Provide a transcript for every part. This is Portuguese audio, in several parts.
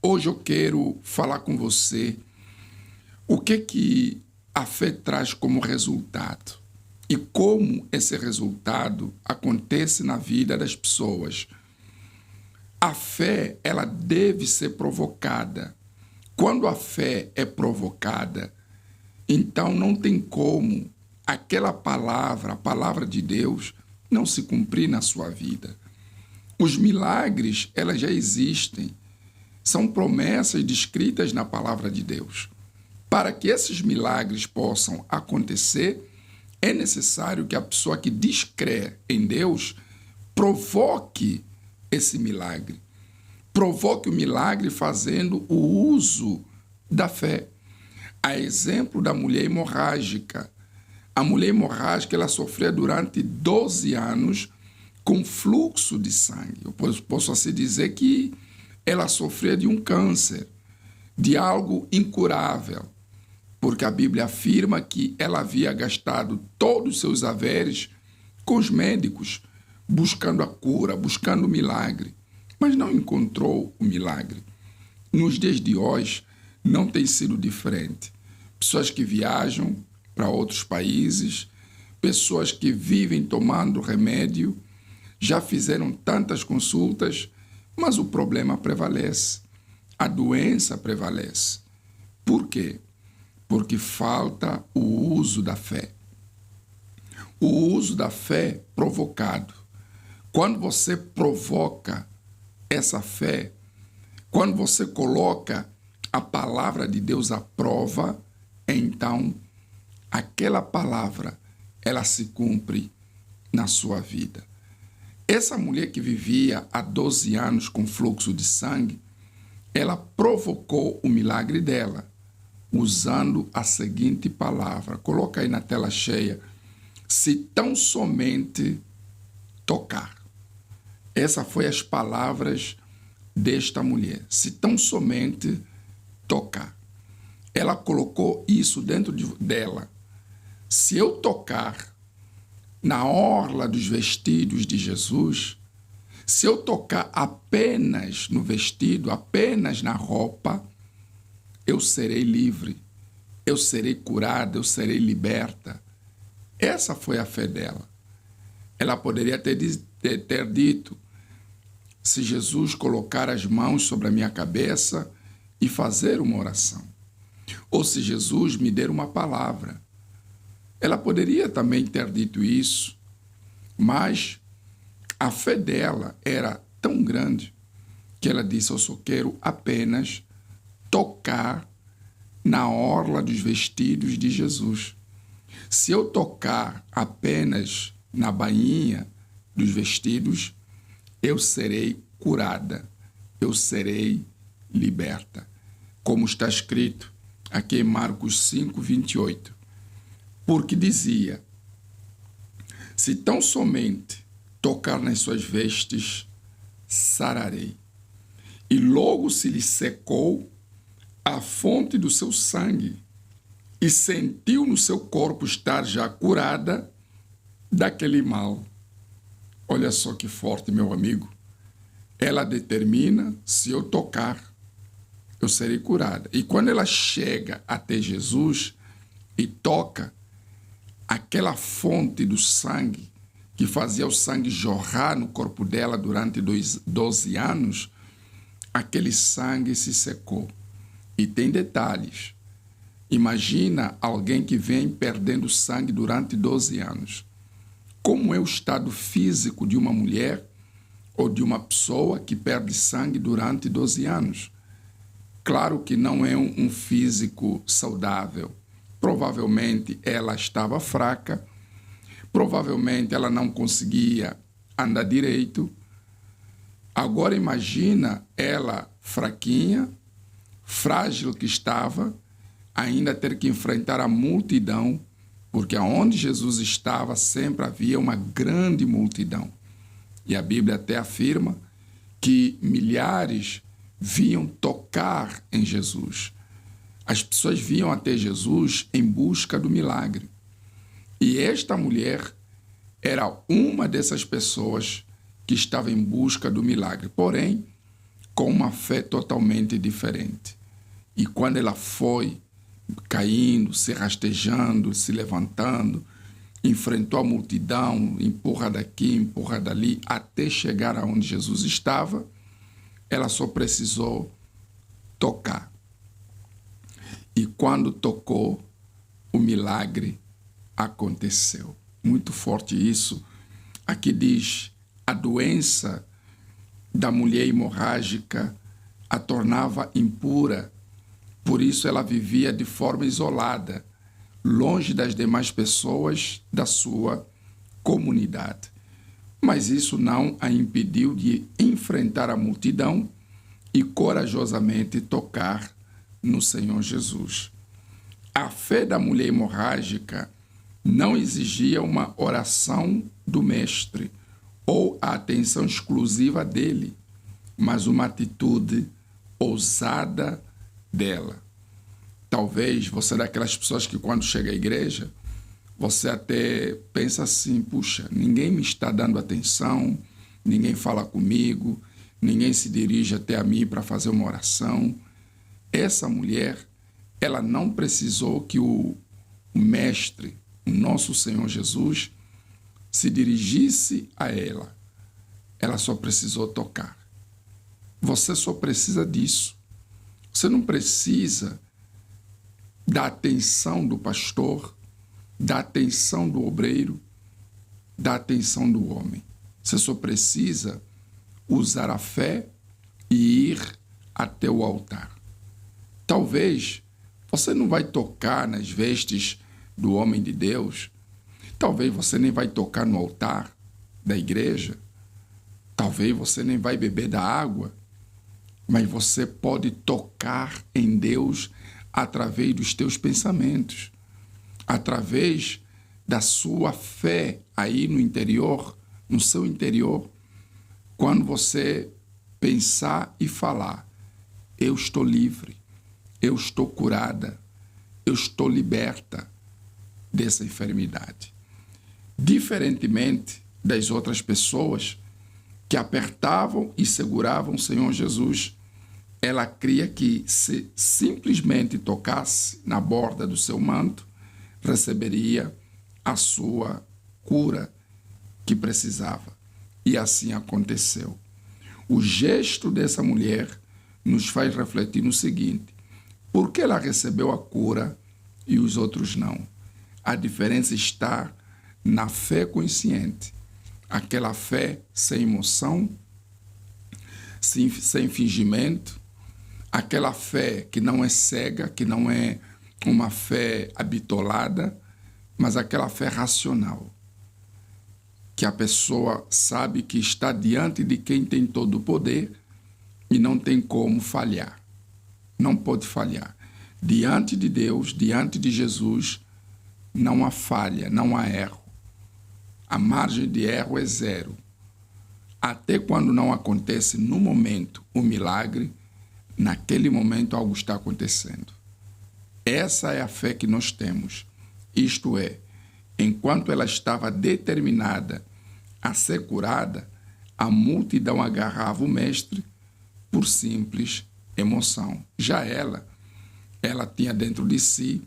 Hoje eu quero falar com você o que a fé traz como resultado e como esse resultado acontece na vida das pessoas. A fé, ela deve ser provocada. Quando a fé é provocada, então não tem como aquela palavra, a palavra de Deus, não se cumprir na sua vida. Os milagres, elas já existem. São promessas descritas na palavra de Deus. Para que esses milagres possam acontecer, é necessário que a pessoa que descrê em Deus provoque esse milagre. Provoque o milagre fazendo o uso da fé. A exemplo da mulher hemorrágica. A mulher hemorrágica, ela sofria durante 12 anos com fluxo de sangue. Eu posso assim dizer que ela sofria de um câncer, de algo incurável, porque a Bíblia afirma que ela havia gastado todos os seus haveres com os médicos, buscando a cura, buscando o milagre, mas não encontrou o milagre. Nos dias de hoje, não tem sido diferente. Pessoas que viajam para outros países, pessoas que vivem tomando remédio, já fizeram tantas consultas, mas o problema prevalece, a doença prevalece. Por quê? Porque falta o uso da fé. O uso da fé provocado. Quando você provoca essa fé, quando você coloca a palavra de Deus à prova, então aquela palavra, ela se cumpre na sua vida. Essa mulher que vivia há 12 anos com fluxo de sangue, ela provocou o milagre dela, usando a seguinte palavra. Coloca aí na tela cheia. Se tão somente tocar. Essas foram as palavras desta mulher. Se tão somente tocar. Ela colocou isso dentro dela. Se eu tocar na orla dos vestidos de Jesus, se eu tocar apenas no vestido, apenas na roupa, eu serei livre, eu serei curada, eu serei liberta. Essa foi a fé dela. Ela poderia ter dito, se Jesus colocar as mãos sobre a minha cabeça e fazer uma oração, ou se Jesus me der uma palavra. Ela poderia também ter dito isso, mas a fé dela era tão grande que ela disse, eu só quero apenas tocar na orla dos vestidos de Jesus. Se eu tocar apenas na bainha dos vestidos, eu serei curada, eu serei liberta. Como está escrito aqui em Marcos 5, 28. Porque dizia, se tão somente tocar nas suas vestes, sararei. E logo se lhe secou a fonte do seu sangue e sentiu no seu corpo estar já curada daquele mal. Olha só que forte, meu amigo. Ela determina, se eu tocar, eu serei curada. E quando ela chega até Jesus e toca, aquela fonte do sangue que fazia o sangue jorrar no corpo dela durante 12 anos, aquele sangue se secou. E tem detalhes. Imagina alguém que vem perdendo sangue durante 12 anos. Como é o estado físico de uma mulher ou de uma pessoa que perde sangue durante 12 anos? Claro que não é um físico saudável. Provavelmente ela estava fraca, provavelmente ela não conseguia andar direito. Agora imagina ela fraquinha, frágil que estava, ainda ter que enfrentar a multidão, porque aonde Jesus estava sempre havia uma grande multidão. E a Bíblia até afirma que milhares vinham tocar em Jesus. As pessoas vinham até Jesus em busca do milagre. E esta mulher era uma dessas pessoas que estava em busca do milagre. Porém, com uma fé totalmente diferente. E quando ela foi caindo, se rastejando, se levantando, enfrentou a multidão, empurra daqui, empurra dali, até chegar aonde Jesus estava, ela só precisou tocar. E quando tocou, o milagre aconteceu. Muito forte isso. Aqui diz, a doença da mulher hemorrágica a tornava impura, por isso ela vivia de forma isolada, longe das demais pessoas da sua comunidade. Mas isso não a impediu de enfrentar a multidão e corajosamente tocar no Senhor Jesus. A fé da mulher hemorrágica não exigia uma oração do mestre ou a atenção exclusiva dele, mas uma atitude ousada dela. Talvez você é daquelas pessoas que quando chega à igreja, você até pensa assim, puxa, ninguém me está dando atenção, ninguém fala comigo, ninguém se dirige até a mim para fazer uma oração. Essa mulher, ela não precisou que o mestre, o nosso Senhor Jesus, se dirigisse a ela. Ela só precisou tocar. Você só precisa disso. Você não precisa da atenção do pastor, da atenção do obreiro, da atenção do homem. Você só precisa usar a fé e ir até o altar. Talvez você não vai tocar nas vestes do homem de Deus, talvez você nem vai tocar no altar da igreja, talvez você nem vai beber da água, mas você pode tocar em Deus através dos teus pensamentos, através da sua fé aí no interior, no seu interior. Quando você pensar e falar, eu estou livre, eu estou curada, eu estou liberta dessa enfermidade. Diferentemente das outras pessoas que apertavam e seguravam o Senhor Jesus, ela cria que se simplesmente tocasse na borda do seu manto, receberia a sua cura que precisava. E assim aconteceu. O gesto dessa mulher nos faz refletir no seguinte: por que ela recebeu a cura e os outros não? A diferença está na fé consciente, aquela fé sem emoção, sem fingimento, aquela fé que não é cega, que não é uma fé habitolada, mas aquela fé racional, que a pessoa sabe que está diante de quem tem todo o poder e não tem como falhar. Não pode falhar. Diante de Deus, diante de Jesus, não há falha, não há erro. A margem de erro é zero. Até quando não acontece no momento o milagre, naquele momento algo está acontecendo. Essa é a fé que nós temos. Isto é, enquanto ela estava determinada a ser curada, a multidão agarrava o mestre por simples emoção. Já ela tinha dentro de si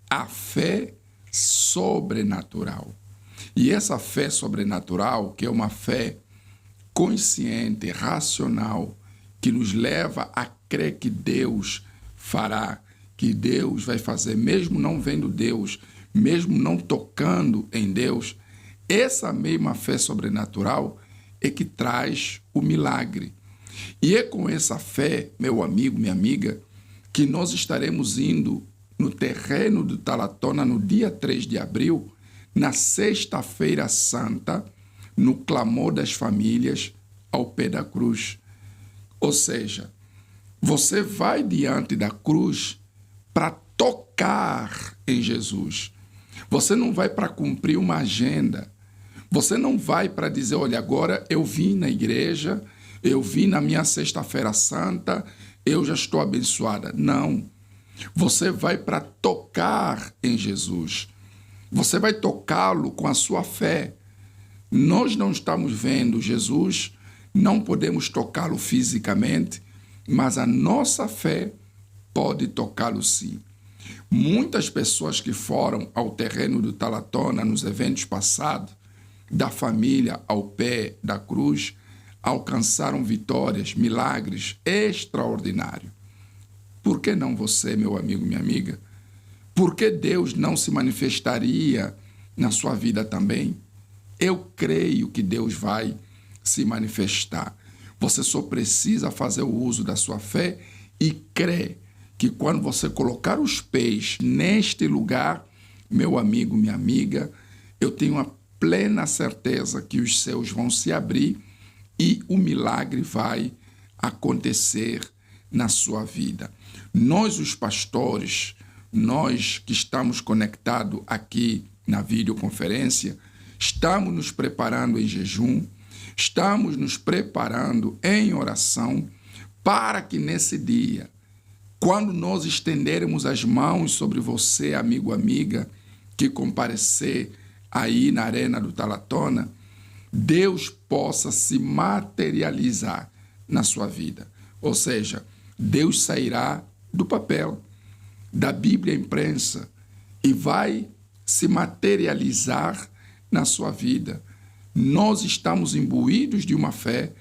a fé sobrenatural. E essa fé sobrenatural, que é uma fé consciente, racional, que nos leva a crer que Deus fará, que Deus vai fazer, mesmo não vendo Deus, mesmo não tocando em Deus, essa mesma fé sobrenatural é que traz o milagre. E é com essa fé, meu amigo, minha amiga, que nós estaremos indo no terreno do Talatona no dia 3 de abril, na Sexta-feira Santa, no clamor das famílias ao pé da cruz. Ou seja, você vai diante da cruz para tocar em Jesus. Você não vai para cumprir uma agenda. Você não vai para dizer, olha, agora eu vim na igreja, eu vim na minha Sexta-feira Santa, eu já estou abençoada. Não. Você vai para tocar em Jesus. Você vai tocá-lo com a sua fé. Nós não estamos vendo Jesus, não podemos tocá-lo fisicamente, mas a nossa fé pode tocá-lo sim. Muitas pessoas que foram ao terreno do Talatona nos eventos passados, da família ao pé da cruz, alcançaram vitórias, milagres extraordinários. Por que não você, meu amigo, minha amiga? Por que Deus não se manifestaria na sua vida também? Eu creio que Deus vai se manifestar. Você só precisa fazer o uso da sua fé e crer que quando você colocar os pés neste lugar, meu amigo, minha amiga, eu tenho a plena certeza que os céus vão se abrir e o milagre vai acontecer na sua vida. Nós, os pastores, nós que estamos conectados aqui na videoconferência, estamos nos preparando em jejum, estamos nos preparando em oração para que nesse dia, quando nós estendermos as mãos sobre você, amigo, amiga, que comparecer aí na Arena do Talatona, Deus possa se materializar na sua vida. Ou seja, Deus sairá do papel, da Bíblia imprensa e vai se materializar na sua vida. Nós estamos imbuídos de uma fé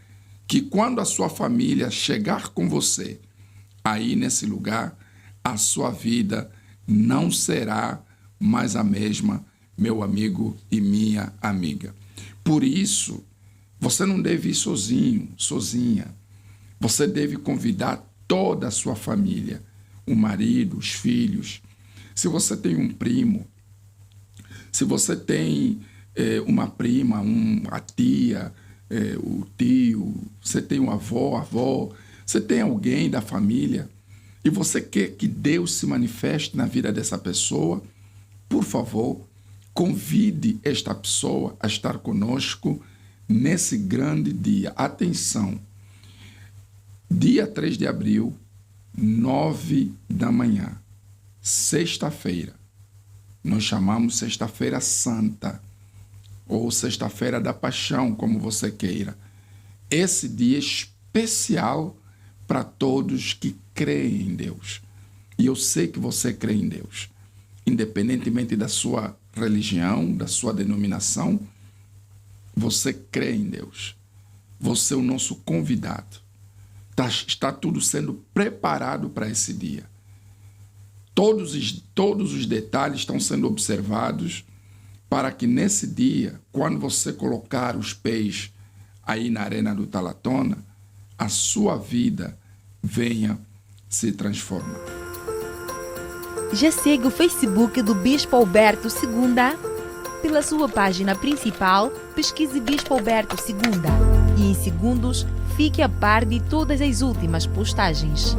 que quando a sua família chegar com você, aí nesse lugar, a sua vida não será mais a mesma, meu amigo e minha amiga. Por isso, você não deve ir sozinho, sozinha. Você deve convidar toda a sua família, o marido, os filhos. Se você tem um primo, se você tem uma prima, a tia, o tio, você tem um avô, a avó, você tem alguém da família e você quer que Deus se manifeste na vida dessa pessoa, por favor, convide esta pessoa a estar conosco nesse grande dia. Atenção, dia 3 de abril, 9 da manhã, sexta-feira. Nós chamamos Sexta-feira Santa ou Sexta-feira da Paixão, como você queira. Esse dia especial para todos que creem em Deus. E eu sei que você crê em Deus. Independentemente da sua religião, da sua denominação, você crê em Deus. Você é o nosso convidado. Está tudo sendo preparado para esse dia. Todos os detalhes estão sendo observados para que nesse dia, quando você colocar os pés aí na Arena do Talatona, a sua vida venha se transformar. Já segue o Facebook do Bispo Alberto Segunda? Pela sua página principal, pesquise Bispo Alberto Segunda e em segundos fique a par de todas as últimas postagens.